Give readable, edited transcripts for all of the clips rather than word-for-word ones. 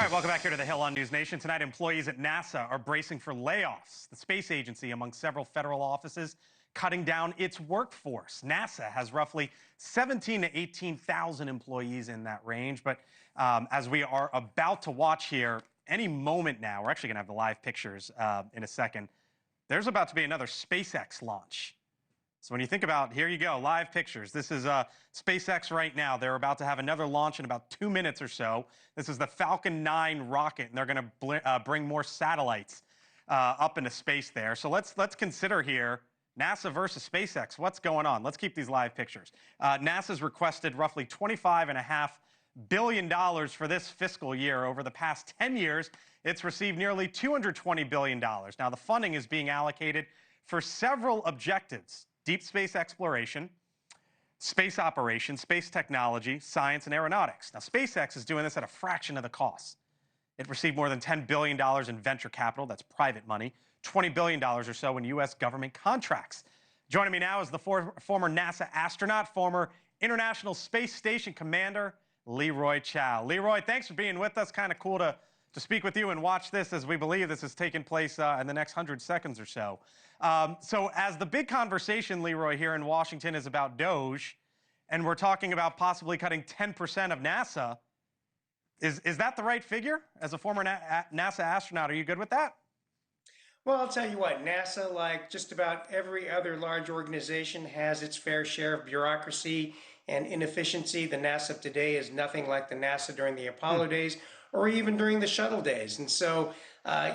right, welcome back here to the Hill on NewsNation. Tonight, employees at NASA are bracing for layoffs. The space agency, among several federal offices, cutting down its workforce. NASA has roughly 17 to 18,000 employees in that range. But as we are about to watch here, any moment now, we're actually going to have the live pictures in a second. There's about to be another SpaceX launch. So when you think about, here you go, live pictures. This is SpaceX right now. They're about to have another launch in about 2 minutes or so. This is the Falcon 9 rocket, and they're going to bring more satellites up into space there. So let's consider here NASA versus SpaceX. What's going on? Let's keep these live pictures. NASA's requested roughly $25.5 billion for this fiscal year. Over the past 10 years, it's received nearly $220 billion. Now, the funding is being allocated for several objectives: deep space exploration, space operations, space technology, science, and aeronautics. Now, SpaceX is doing this at a fraction of the cost. It received more than $10 billion in venture capital, that's private money, $20 billion or so in U.S. government contracts. Joining me now is the former NASA astronaut, former International Space Station commander, Leroy Chiao. Leroy, thanks for being with us. Kind of cool to speak with you and watch this, as we believe this is taking place in the next 100 seconds or so. So as the big conversation, Leroy, here in Washington is about DOGE, and we're talking about possibly cutting 10% of NASA, is that the right figure? As a former NASA astronaut, are you good with that? Well, I'll tell you what, NASA, like just about every other large organization, has its fair share of bureaucracy and inefficiency. The NASA of today is nothing like the NASA during the Apollo days or even during the shuttle days. And so,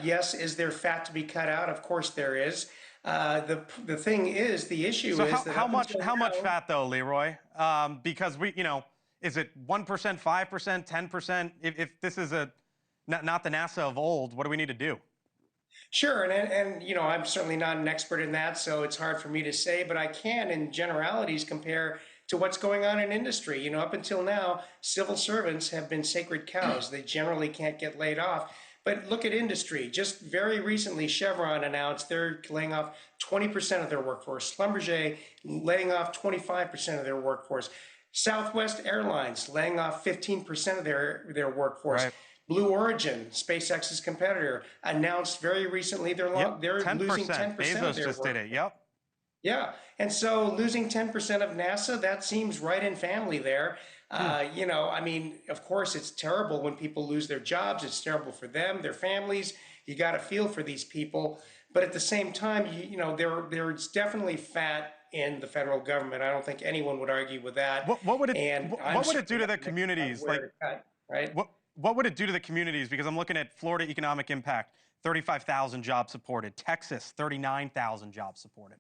yes, is there fat to be cut out? Of course there is. The thing is, the issue so is that how much fat though, Leroy? Because is it 1%, 5%, 10%? If this is not the NASA of old, what do we need to do? Sure, and you know, I'm certainly not an expert in that, so it's hard for me to say, but I can, in generalities, compare to what's going on in industry. You know, up until now, civil servants have been sacred cows. They generally can't get laid off. But look at industry. Just very recently, Chevron announced they're laying off 20% of their workforce. Schlumberger laying off 25% of their workforce. Southwest Airlines laying off 15% of their workforce. Right. Blue Origin, SpaceX's competitor, announced very recently they're losing 10% Bezos of their just workforce. did it. Yep. Yeah, and so losing 10% of NASA, that seems right in family there. You know, I mean, of course, it's terrible when people lose their jobs. It's terrible for them, their families. You got to feel for these people. But at the same time, you know, there's definitely fat in the federal government. I don't think anyone would argue with that. What would it do to the communities? Right? What would it do to the communities? Because I'm looking at Florida economic impact, 35,000 jobs supported. Texas, 39,000 jobs supported.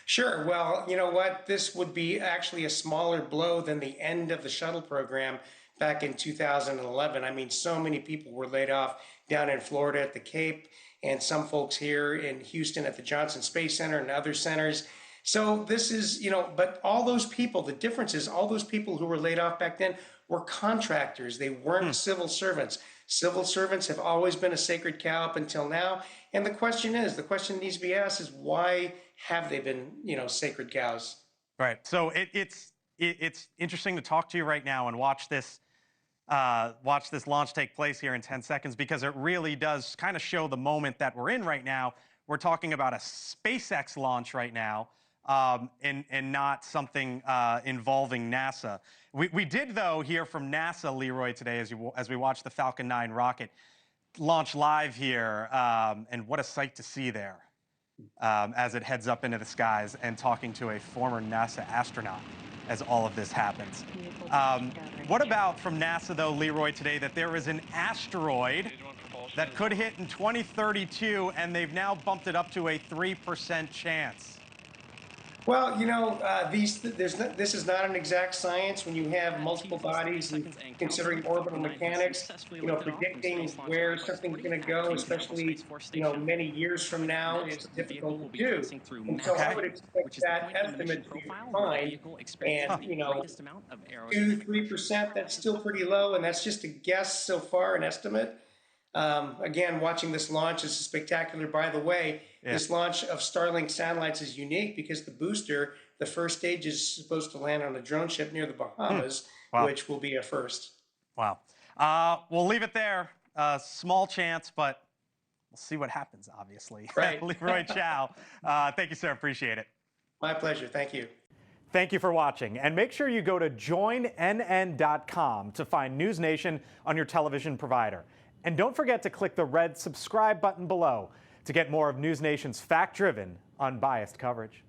Sure. Well, you know what? This would be actually a smaller blow than the end of the shuttle program back in 2011. I mean, so many people were laid off down in Florida at the Cape, and some folks here in Houston at the Johnson Space Center and other centers. So this is, you know, but all those people, the difference is all those people who were laid off back then were contractors. They weren't civil servants. Civil servants have always been a sacred cow up until now. And the question needs to be asked is, why have they been, you know, sacred cows? Right. So it's interesting to talk to you right now and watch this launch take place here in 10 seconds, because it really does kind of show the moment that we're in right now. We're talking about a SpaceX launch right now, and not something involving NASA. We did, though, hear from NASA, Leroy, today as we watched the Falcon 9 rocket launch live here, and what a sight to see there as it heads up into the skies, and talking to a former NASA astronaut as all of this happens. What about from NASA, though, Leroy, today, that there is an asteroid that could hit in 2032, and they've now bumped it up to a 3% chance? Well, you know, this is not an exact science when you have multiple bodies and considering orbital mechanics, you know, predicting where something's going to go, especially, you know, many years from now, is difficult to do. And so I would expect that estimate to be fine. And, you know, 2-3%, that's still pretty low, and that's just a guess so far, an estimate. Again, watching this launch is spectacular. By the way, this launch of Starlink satellites is unique because the booster, the first stage, is supposed to land on a drone ship near the Bahamas, which will be a first. Wow. We'll leave it there. Small chance, but we'll see what happens, obviously. Right. Leroy Chiao, thank you, sir. Appreciate it. My pleasure. Thank you. Thank you for watching, and make sure you go to joinnn.com to find NewsNation on your television provider. And don't forget to click the red subscribe button below to get more of NewsNation's fact-driven, unbiased coverage.